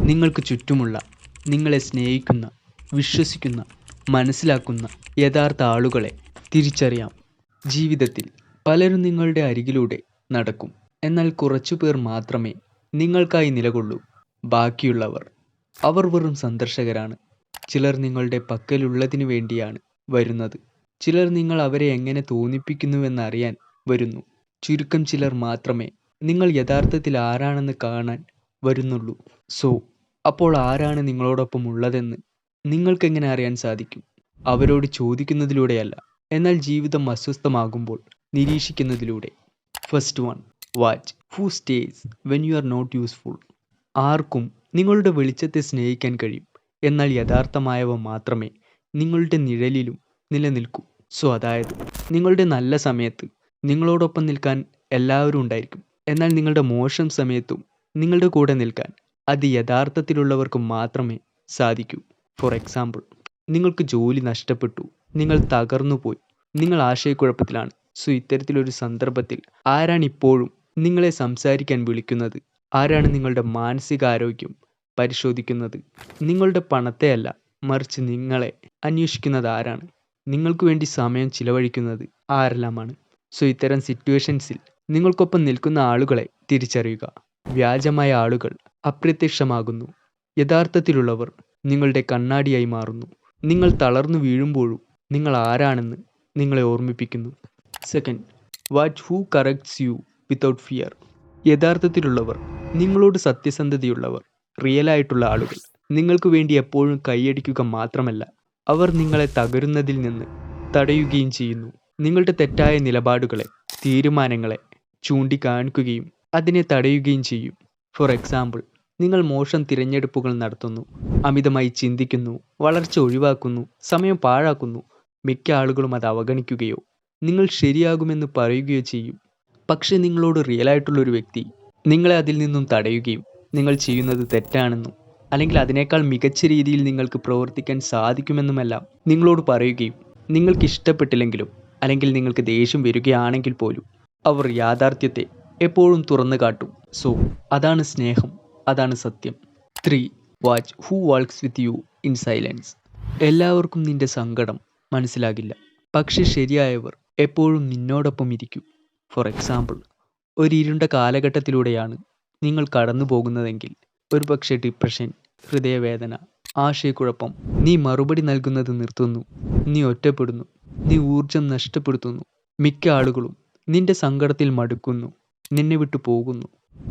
നിങ്ങൾക്ക് ചുറ്റുമുള്ള, നിങ്ങളെ സ്നേഹിക്കുന്ന, വിശ്വസിക്കുന്ന, മനസ്സിലാക്കുന്ന യഥാർത്ഥ ആളുകളെ തിരിച്ചറിയാം. ജീവിതത്തിൽ പലരും നിങ്ങളുടെ അരികിലൂടെ നടക്കും. എന്നാൽ കുറച്ചുപേർ മാത്രമേ നിങ്ങൾക്കായി നിലകൊള്ളൂ. ബാക്കിയുള്ളവർ, അവർ വെറും സന്ദർശകരാണ്. ചിലർ നിങ്ങളുടെ പക്കലുള്ളതിനു വേണ്ടിയാണ് വരുന്നത്. ചിലർ നിങ്ങൾ അവരെ എങ്ങനെ തോന്നിപ്പിക്കുന്നുവെന്നറിയാൻ വരുന്നു. ചുരുക്കം ചിലർ മാത്രമേ നിങ്ങൾ യഥാർത്ഥത്തിൽ ആരാണെന്ന് കാണാൻ വരുന്നുള്ളൂ. സോ, അപ്പോൾ ആരാണ് നിങ്ങളോടൊപ്പം ഉള്ളതെന്ന് നിങ്ങൾക്കെങ്ങനെ അറിയാൻ സാധിക്കും? അവരോട് ചോദിക്കുന്നതിലൂടെയല്ല, എന്നാൽ ജീവിതം അസ്വസ്ഥമാകുമ്പോൾ നിരീക്ഷിക്കുന്നതിലൂടെ. First one, watch who stays when you are not useful. ആർക്കും നിങ്ങളുടെ വെളിച്ചത്തെ സ്നേഹിക്കാൻ കഴിയും, എന്നാൽ യഥാർത്ഥമായവ മാത്രമേ നിങ്ങളുടെ നിഴലിലും നിലനിൽക്കൂ. സോ, അതായത് നിങ്ങളുടെ നല്ല സമയത്ത് നിങ്ങളോടൊപ്പം നിൽക്കാൻ എല്ലാവരും ഉണ്ടായിരിക്കും, എന്നാൽ നിങ്ങളുടെ മോശം സമയത്തും നിങ്ങളുടെ കൂടെ നിൽക്കാൻ അത് യഥാർത്ഥത്തിലുള്ളവർക്ക് മാത്രമേ സാധിക്കൂ. ഫോർ എക്സാമ്പിൾ, നിങ്ങൾക്ക് ജോലി നഷ്ടപ്പെട്ടു, നിങ്ങൾ തകർന്നുപോയി, നിങ്ങൾ ആശയക്കുഴപ്പത്തിലാണ്. സോ, ഇത്തരത്തിലൊരു സന്ദർഭത്തിൽ ആരാണ് ഇപ്പോഴും നിങ്ങളെ സംസാരിക്കാൻ വിളിക്കുന്നത്? ആരാണ് നിങ്ങളുടെ മാനസികാരോഗ്യം പരിശോധിക്കുന്നത്? നിങ്ങളുടെ പണത്തെയല്ല, മറിച്ച് നിങ്ങളെ അന്വേഷിക്കുന്നത് ആരാണ്? നിങ്ങൾക്ക് വേണ്ടി സമയം ചിലവഴിക്കുന്നത് ആരെല്ലാമാണ്? സോ, ഇത്തരം സിറ്റുവേഷൻസിൽ നിങ്ങൾക്കൊപ്പം നിൽക്കുന്ന ആളുകളെ തിരിച്ചറിയുക. വ്യാജമായ ആളുകൾ അപ്രത്യക്ഷമാകുന്നു. യഥാർത്ഥത്തിലുള്ളവർ നിങ്ങളുടെ കണ്ണാടിയായി മാറുന്നു. നിങ്ങൾ തളർന്നു വീഴുമ്പോഴും നിങ്ങൾ ആരാണെന്ന് നിങ്ങളെ ഓർമ്മിപ്പിക്കുന്നു. Second, watch who corrects you without fear. യഥാർത്ഥത്തിലുള്ളവർ, നിങ്ങളോട് സത്യസന്ധതയുള്ളവർ, റിയലായിട്ടുള്ള ആളുകൾ നിങ്ങൾക്ക് വേണ്ടി എപ്പോഴും കൈയടിക്കുക മാത്രമല്ല, അവർ നിങ്ങളെ തകരുന്നതിൽ നിന്ന് തടയുകയും ചെയ്യുന്നു. നിങ്ങളുടെ തെറ്റായ നിലപാടുകളെ, തീരുമാനങ്ങളെ ചൂണ്ടിക്കാണിക്കുകയും അതിനെ തടയുകയും ചെയ്യും. ഫോർ എക്സാമ്പിൾ, നിങ്ങൾ മോശം തിരഞ്ഞെടുപ്പുകൾ നടത്തുന്നു, അമിതമായി ചിന്തിക്കുന്നു, വളർച്ച ഒഴിവാക്കുന്നു, സമയം പാഴാക്കുന്നു. മിക്ക ആളുകളും അത് അവഗണിക്കുകയോ നിങ്ങൾ ശരിയാകുമെന്ന് പറയുകയോ ചെയ്യും. പക്ഷേ നിങ്ങളോട് റിയലായിട്ടുള്ളൊരു വ്യക്തി നിങ്ങളെ അതിൽ നിന്നും തടയുകയും നിങ്ങൾ ചെയ്യുന്നത് തെറ്റാണെന്നും അല്ലെങ്കിൽ അതിനേക്കാൾ മികച്ച രീതിയിൽ നിങ്ങൾക്ക് പ്രവർത്തിക്കാൻ സാധിക്കുമെന്നുമെല്ലാം നിങ്ങളോട് പറയുകയും നിങ്ങൾക്ക് ഇഷ്ടപ്പെട്ടില്ലെങ്കിലും അല്ലെങ്കിൽ നിങ്ങൾക്ക് ദേഷ്യം വരികയാണെങ്കിൽ പോലും അവർ യാഥാർത്ഥ്യത്തെ എപ്പോഴും തുറന്നു കാട്ടും. സോ, അതാണ് സ്നേഹം, അതാണ് സത്യം. 3, watch who walks with you in silence. എല്ലാവർക്കും നിന്റെ സങ്കടം മനസ്സിലാകില്ല, പക്ഷെ ശരിയായവർ എപ്പോഴും നിന്നോടൊപ്പം ഇരിക്കും. ഫോർ എക്സാമ്പിൾ, ഒരു ഇരുണ്ട കാലഘട്ടത്തിലൂടെയാണ് നിങ്ങൾ കടന്നു പോകുന്നതെങ്കിൽ, ഒരുപക്ഷെ ഡിപ്രഷൻ, ഹൃദയവേദന, ആശയക്കുഴപ്പം, നീ മറുപടി നൽകുന്നത് നിർത്തുന്നു, നീ ഒറ്റപ്പെടുന്നു, നീ ഊർജം നഷ്ടപ്പെടുത്തുന്നു. മിക്ക ആളുകളും നിന്റെ സങ്കടത്തിൽ മടുക്കുന്നു, നിന്നെ വിട്ടു പോകുന്നു.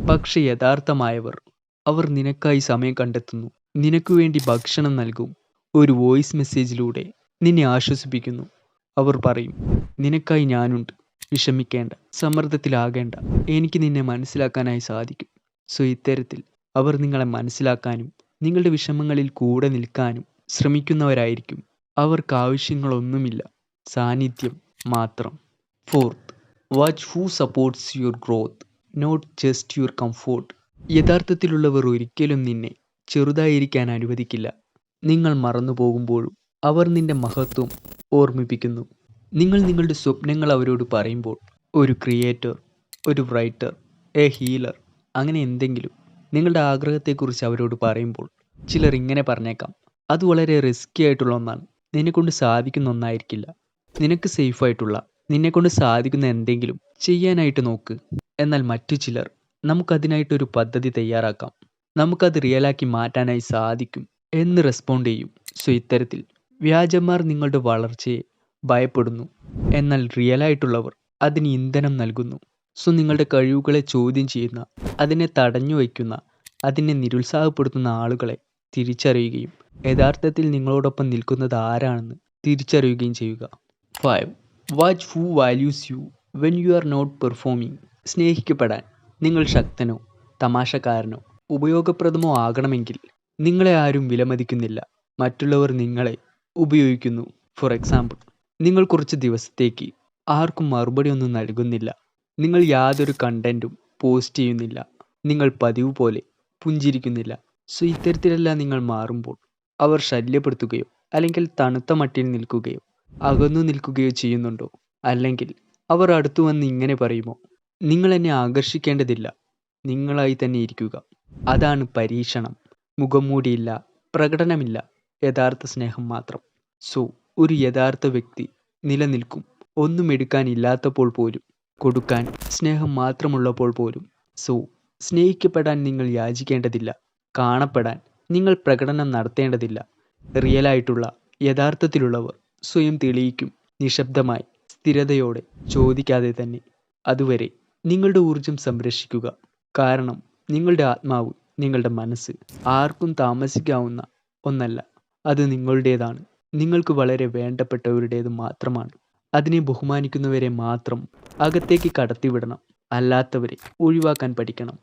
പക്ഷെ യഥാർത്ഥമായവർ, അവർ നിനക്കായി സമയം കണ്ടെത്തുന്നു, നിനക്ക് വേണ്ടി ഭക്ഷണം നൽകും, ഒരു വോയിസ് മെസ്സേജിലൂടെ നിന്നെ ആശ്വസിപ്പിക്കുന്നു. അവർ പറയും, നിനക്കായി ഞാനുണ്ട്, വിഷമിക്കേണ്ട, സമ്മർദ്ദത്തിലാകേണ്ട, എനിക്ക് നിന്നെ മനസ്സിലാക്കാനായി സാധിക്കും. സോ, ഇത്തരത്തിൽ അവർ നിങ്ങളെ മനസ്സിലാക്കാനും നിങ്ങളുടെ വിഷമങ്ങളിൽ കൂടെ നിൽക്കാനും ശ്രമിക്കുന്നവരായിരിക്കും. അവർക്ക് ആവശ്യങ്ങളൊന്നുമില്ല, സാന്നിധ്യം മാത്രം. Fourth, watch who supports your growth, not just your comfort. യഥാർത്ഥത്തിലുള്ളവർ ഒരിക്കലും നിന്നെ ചെറുതായിരിക്കാൻ അനുവദിക്കില്ല. നിങ്ങൾ മറന്നു പോകുമ്പോഴും അവർ നിന്റെ മഹത്വം ഓർമ്മിപ്പിക്കുന്നു. നിങ്ങൾ നിങ്ങളുടെ സ്വപ്നങ്ങൾ അവരോട് പറയുമ്പോൾ, ഒരു ക്രിയേറ്റർ, ഒരു റൈറ്റർ, എ ഹീലർ, അങ്ങനെ എന്തെങ്കിലും നിങ്ങളുടെ ആഗ്രഹത്തെക്കുറിച്ച് അവരോട് പറയുമ്പോൾ ചിലർ ഇങ്ങനെ പറഞ്ഞേക്കാം, അത് വളരെ റിസ്കി ആയിട്ടുള്ള ഒന്നാണ്, നിന്നെക്കൊണ്ട് സാധിക്കുന്ന ഒന്നായിരിക്കില്ല. നിനക്ക് സേഫായിട്ടുള്ള, നിന്നെക്കൊണ്ട് സാധിക്കുന്ന എന്തെങ്കിലും ചെയ്യാനായിട്ട് നോക്ക്. എന്നാൽ മറ്റു ചിലർ, നമുക്കതിനായിട്ടൊരു പദ്ധതി തയ്യാറാക്കാം, നമുക്കത് റിയലാക്കി മാറ്റാനായി സാധിക്കും എന്ന് റെസ്പോണ്ട് ചെയ്യും. സോ, ഇത്തരത്തിൽ വ്യാജന്മാർ നിങ്ങളുടെ വളർച്ചയെ ഭയപ്പെടുന്നു, എന്നാൽ റിയലായിട്ടുള്ളവർ അതിന് ഇന്ധനം നൽകുന്നു. സോ, നിങ്ങളുടെ കഴിവുകളെ ചോദ്യം ചെയ്യുന്ന, അതിനെ തടഞ്ഞു വയ്ക്കുന്ന, അതിനെ നിരുത്സാഹപ്പെടുത്തുന്ന ആളുകളെ തിരിച്ചറിയുകയും യഥാർത്ഥത്തിൽ നിങ്ങളോടൊപ്പം നിൽക്കുന്നത് ആരാണെന്ന് തിരിച്ചറിയുകയും ചെയ്യുക. 5, watch who values you when you are not performing. സ്നേഹിക്കപ്പെടാൻ നിങ്ങൾ ശക്തനോ തമാശക്കാരനോ ഉപയോഗപ്രദമോ ആകണമെങ്കിൽ നിങ്ങളെ ആരും വിലമതിക്കുന്നില്ല, മറ്റുള്ളവർ നിങ്ങളെ ഉപയോഗിക്കുന്നു. ഫോർ എക്സാമ്പിൾ, നിങ്ങൾ കുറച്ച് ദിവസത്തേക്ക് ആർക്കും മറുപടി ഒന്നും നൽകുന്നില്ല, നിങ്ങൾ യാതൊരു കണ്ടൻറ്റും പോസ്റ്റ് ചെയ്യുന്നില്ല, നിങ്ങൾ പതിവ് പോലെ പുഞ്ചിരിക്കുന്നില്ല. സോ, ഇത്തരത്തിലെല്ലാം നിങ്ങൾ മാറുമ്പോൾ അവർ ശല്യപ്പെടുത്തുകയോ അല്ലെങ്കിൽ തണുത്ത മട്ടിൽ നിൽക്കുകയോ അകന്നു നിൽക്കുകയോ ചെയ്യുന്നുണ്ടോ? അല്ലെങ്കിൽ അവർ അടുത്തു വന്ന് ഇങ്ങനെ പറയുമോ, നിങ്ങൾ എന്നെ ആകർഷിക്കേണ്ടതില്ല, നിങ്ങളായി തന്നെ ഇരിക്കുക. അതാണ് പരീക്ഷണം. മുഖംമൂടിയില്ല, പ്രകടനമില്ല, യഥാർത്ഥ സ്നേഹം മാത്രം. സോ, ഒരു യഥാർത്ഥ വ്യക്തി നിലനിൽക്കും ഒന്നും എടുക്കാനില്ലാത്തപ്പോൾ പോലും, കൊടുക്കാൻ സ്നേഹം മാത്രമുള്ളപ്പോൾ പോലും. സോ, സ്നേഹിക്കപ്പെടാൻ നിങ്ങൾ യാചിക്കേണ്ടതില്ല, കാണപ്പെടാൻ നിങ്ങൾ പ്രകടനം നടത്തേണ്ടതില്ല. റിയലായിട്ടുള്ള യഥാർത്ഥത്തിലുള്ളവർ സ്വയം തെളിയിക്കും, നിശബ്ദമായി, സ്ഥിരതയോടെ, ചോദിക്കാതെ തന്നെ. അതുവരെ നിങ്ങളുടെ ഊർജം സംരക്ഷിക്കുക. കാരണം നിങ്ങളുടെ ആത്മാവ്, നിങ്ങളുടെ മനസ്സ് ആർക്കും താമസിക്കാവുന്ന ഒന്നല്ല. അത് നിങ്ങളുടേതാണ്. നിങ്ങൾക്ക് വളരെ വേണ്ടപ്പെട്ടവരുടേത് മാത്രമാണ്. അതിനെ ബഹുമാനിക്കുന്നവരെ മാത്രം അകത്തേക്ക് കടത്തിവിടണം. അല്ലാത്തവരെ ഒഴിവാക്കാൻ പഠിക്കണം.